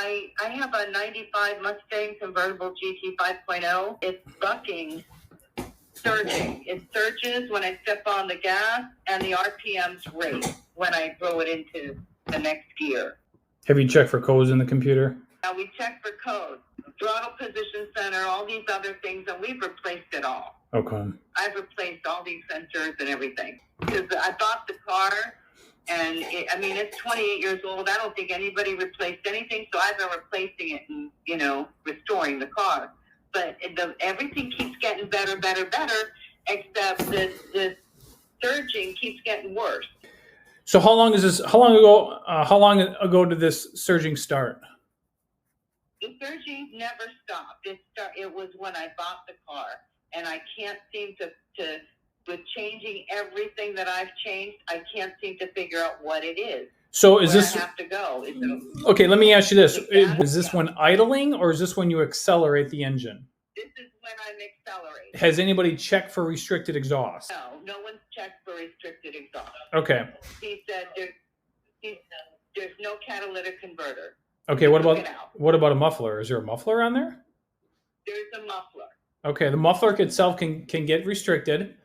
I have a 95 Mustang convertible GT 5.0. It's bucking, surging. It surges when I step on the gas, and the RPMs raise when I throw it into the next gear. Have you checked for codes in the computer? Now we check for codes, throttle position center, all these other things, and we've replaced it all. Okay. I've replaced all these sensors and everything because I bought the car, and it's 28 years old. I don't think anybody replaced anything, so I've been replacing it and restoring the car. But everything keeps getting better, except this surging keeps getting worse. So how long ago did this surging start? The surging never stopped. It was when I bought the car, and I can't seem to with changing everything that I've changed, I can't seem to figure out what it is. So is this? I have to go. Okay, let me ask you this: is this when idling, or is this when you accelerate the engine? This is when I'm accelerating. Has anybody checked for restricted exhaust? No one's checked for restricted exhaust. Okay. He said there's no catalytic converter. Okay, what about a muffler? Is there a muffler on there? There's a muffler. Okay, the muffler itself can get restricted,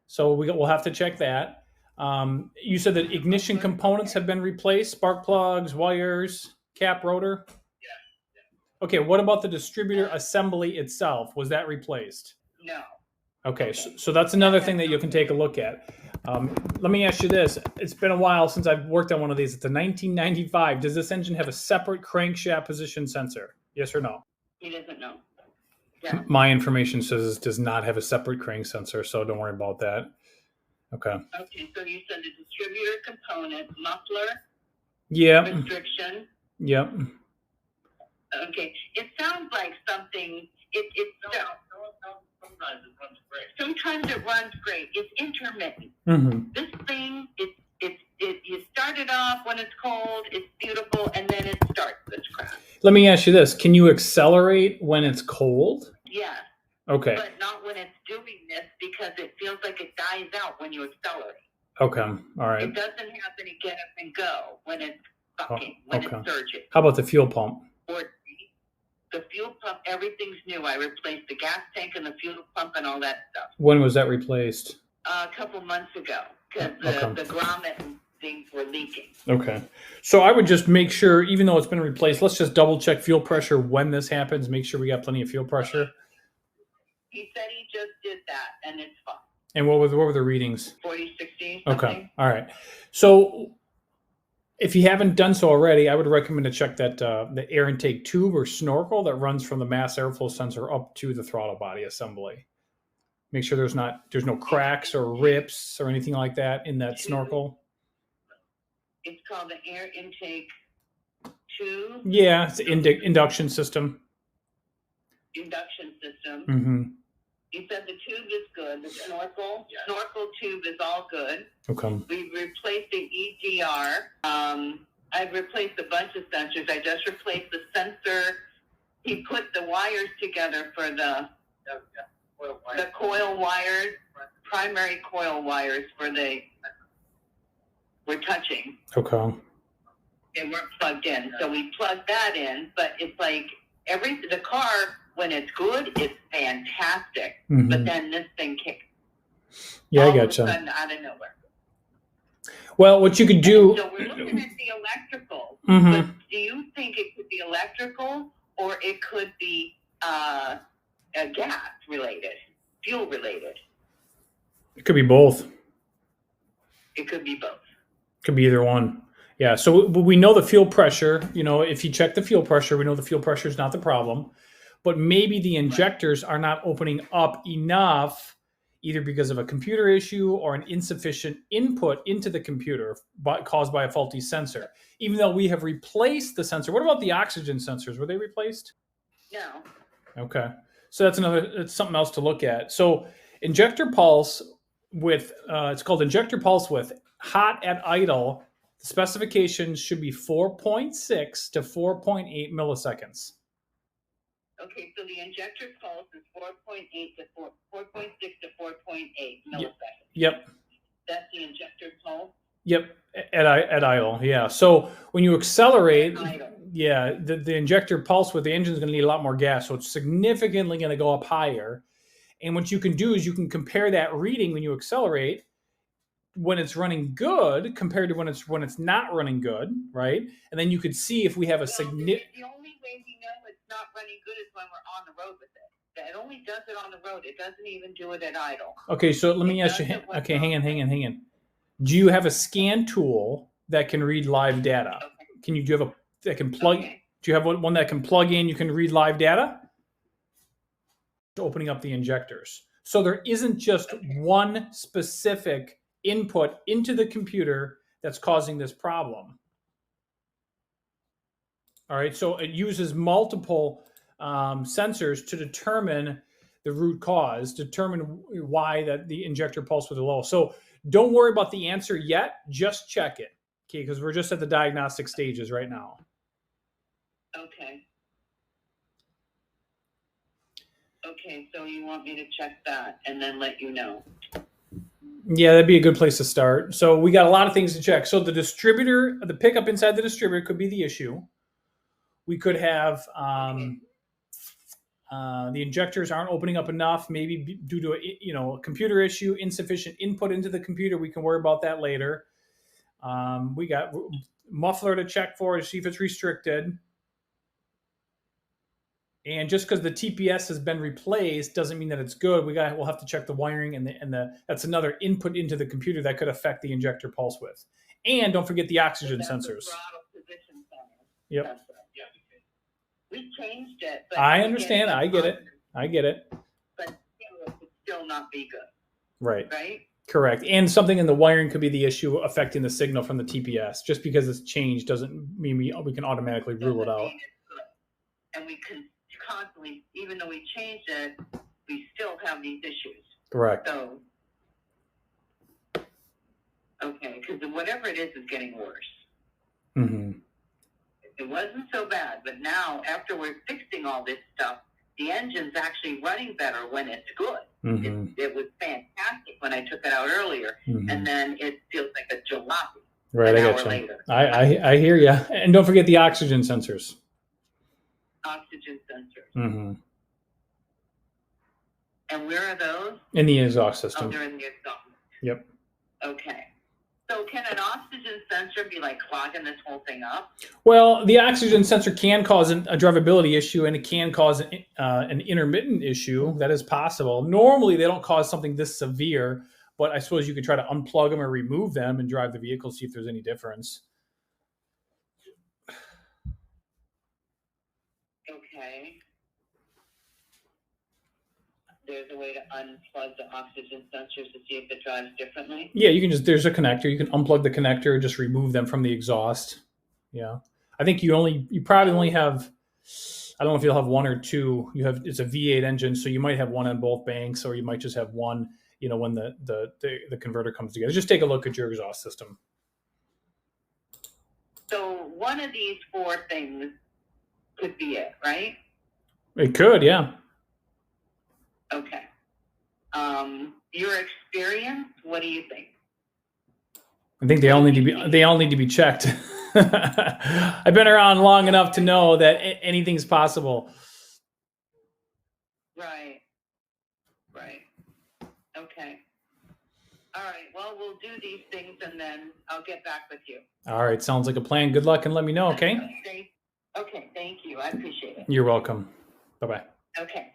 so we'll have to check that. You said that ignition components have been replaced, spark plugs, wires, cap rotor? Yeah. Okay, what about the distributor assembly itself? Was that replaced? No. Okay, so that's another thing that you can take a look at. Let me ask you this. It's been a while since I've worked on one of these. It's a 1995. Does this engine have a separate crankshaft position sensor? Yes or no? He doesn't know. Yeah. My information says it does not have a separate crank sensor, so don't worry about that. Okay. Okay, so you said the distributor component, muffler, yeah, restriction. Yep. Okay, it sounds like something. Sometimes it runs great. Sometimes it runs great. It's intermittent. Mm-hmm. This thing, you start it off when it's cold, it's beautiful, and then it starts this crap. Let me ask you this. Can you accelerate when it's cold? Yes. Okay. But not when it's doing this, because it feels like it dies out when you accelerate. Okay. All right. It doesn't have any get up and go when it's bucking, when it's surging. How about the fuel pump? Or the fuel pump, everything's new. I replaced the gas tank and the fuel pump and all that stuff. When was that replaced? A couple months ago, because the grommet and things were leaking. Okay. So I would just make sure, even though it's been replaced, let's just double check fuel pressure when this happens. Make sure we got plenty of fuel pressure. He said he just did that, and it's fine. And what were the readings? 40, 60, something. Okay. All right. So if you haven't done so already, I would recommend to check that the air intake tube or snorkel that runs from the mass airflow sensor up to the throttle body assembly. Make sure there's no cracks or rips or anything like that in that snorkel. It's called the air intake tube. Yeah, it's an induction system. Induction system. Mm-hmm. You said the tube is good. The snorkel tube is all good. Okay. We've replaced the EGR. I've replaced a bunch of sensors. I just replaced the sensor. He put the wires together for the coil wires, primary coil wires were touching. Okay. They weren't plugged in. So we plugged that in, but it's like the car, when it's good, it's fantastic. Mm-hmm. But then this thing kicks. Yeah, all I gotcha. of a sudden, out of nowhere. Well, what you could do. So we're looking at the electrical. Mm-hmm. But do you think it could be electrical, or it could be gas related, fuel related? It could be both. It could be both. Could be either one. Yeah. So we know the fuel pressure. If you check the fuel pressure, we know the fuel pressure is not the problem. But maybe the injectors are not opening up enough, either because of a computer issue or an insufficient input into the computer caused by a faulty sensor. Even though we have replaced the sensor. What about the oxygen sensors? Were they replaced? No. Okay. So it's something else to look at. So injector pulse with, it's called injector pulse with hot at idle. The specifications should be 4.6 to 4.8 milliseconds. Okay, so the injector pulse is 4.6 to 4.8 milliseconds. Yep. That's the injector pulse? Yep, at idle. Yeah. So when you accelerate, At idle. yeah, the injector pulse width, the engine is going to need a lot more gas, so it's significantly going to go up higher. And what you can do is you can compare that reading when you accelerate when it's running good compared to when it's not running good, right? And then you could see if we have a significant. The only way we know it's not running good is when we're on the road with it. It only does it on the road. It doesn't even do it at idle. Okay, so let me ask you. Okay, hang on. Do you have a scan tool that can read live data? Okay. Do you have a that can plug? Okay. Do you have one that can plug in? You can read live data. Opening up the injectors, so there isn't just one specific input into the computer that's causing this problem. All right, so it uses multiple sensors to determine the root cause, determine why that the injector pulse was low. So don't worry about the answer yet. Just check it, okay? Because we're just at the diagnostic stages right now. Okay. Okay, so you want me to check that and then let you know? Yeah, that'd be a good place to start. So we got a lot of things to check. So the distributor, the pickup inside the distributor could be the issue. We could have the injectors aren't opening up enough, maybe due to a computer issue, insufficient input into the computer. We can worry about that later. We got muffler to check for to see if it's restricted. And just because the TPS has been replaced doesn't mean that it's good. We'll have to check the wiring and the that's another input into the computer that could affect the injector pulse width. And don't forget the oxygen sensors. Yep. Right. We changed it. But I understand. I get it. But it would still not be good. Right. Right? Correct. And something in the wiring could be the issue affecting the signal from the TPS. Just because it's changed doesn't mean we can automatically rule it out. And we can constantly, even though we changed it, we still have these issues. Correct. So, okay, because whatever it is getting worse. Mm-hmm. It wasn't so bad, but now after we're fixing all this stuff, the engine's actually running better when it's good. Mm-hmm. It was fantastic when I took it out earlier, and then it feels like a jalopy. Right, I got you. Later. I hear you. And don't forget the oxygen sensors. Oxygen sensors. Mm-hmm. And where are those? In the exhaust system. Oh, they're in the exhaust. Yep. Okay. So can an oxygen sensor be like clogging this whole thing up? Well, the oxygen sensor can cause a drivability issue, and it can cause an intermittent issue. That is possible. Normally, they don't cause something this severe, but I suppose you could try to unplug them or remove them and drive the vehicle, see if there's any difference. Okay. There's a way to unplug the oxygen sensors to see if it drives differently? Yeah, you can there's a connector. You can unplug the connector, just remove them from the exhaust. Yeah. I think you probably only have, I don't know if you'll have one or two. It's a V8 engine, so you might have one on both banks, or you might just have one, when the converter comes together. Just take a look at your exhaust system. So one of these four things could be it, right? It could, yeah. Okay. Your experience, what do you think? I think they all need to be checked. I've been around long enough to know that anything's possible. Right. Okay. All right. Well, we'll do these things and then I'll get back with you. All right. Sounds like a plan. Good luck and let me know, okay? Okay. Thank you. I appreciate it. You're welcome. Bye-bye. Okay.